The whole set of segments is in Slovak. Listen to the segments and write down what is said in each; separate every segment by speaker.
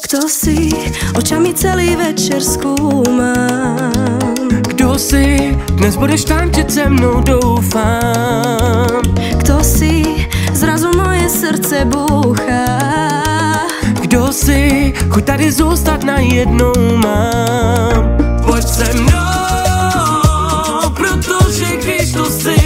Speaker 1: Kto si, očami celý večer skúmam.
Speaker 2: Kdo si, dnes budeš tančit se mnou, doufám.
Speaker 1: Kto si, zrazu moje srdce búcha.
Speaker 2: Kdo si, chuť tady zůstat najednou mám. Pojď se mnou, protože když tu jsi,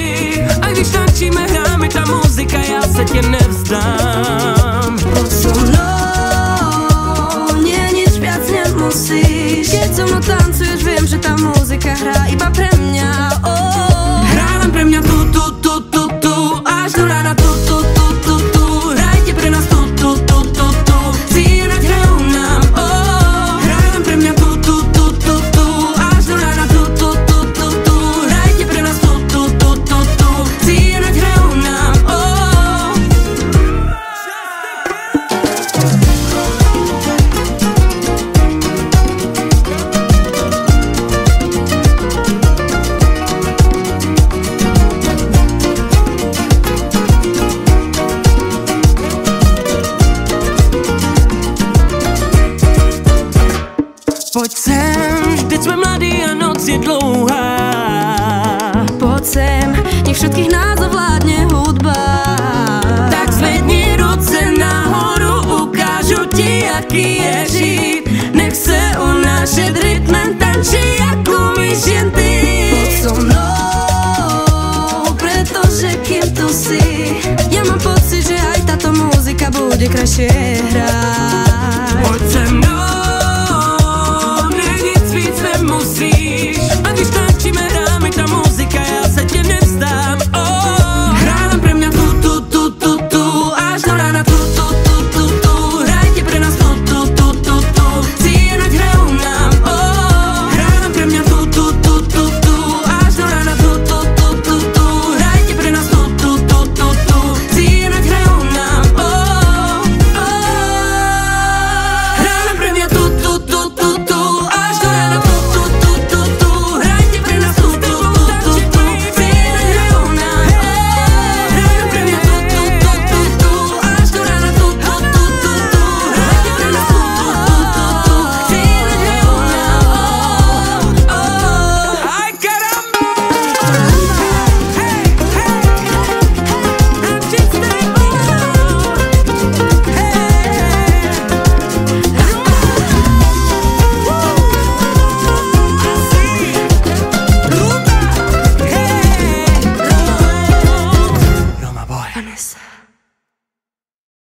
Speaker 2: a když tančíme, hráme ta muzika, já se tě nevzdám.
Speaker 1: Poď so mnou, nie nič viac nemusíš. Keď so mnou tancuješ, viem, že tá muzika hrá iba pre mňa.
Speaker 2: Hrá len pre mňa tu, až do rána tu. Hrajte pre nás tu. Cíle nať hrajú nám, hrá len pre mňa tu, až do rána tu. Hrajte pre nás tu. Cíle nať hrajú nám, Pojď sem, vždyť jsme mladí a noc je dlouhá.
Speaker 1: Poď sem, nech všetkých nás ovládne hudba.
Speaker 2: Tak zvedni ruce nahoru, ukážu ti, jaký je žít. Nech se unášet rytmem, tančí, jak umíš jen ty.
Speaker 1: Poď so mnou, pretože kým tu si, ja mám pocit, že aj táto muzika bude krajšie hrať.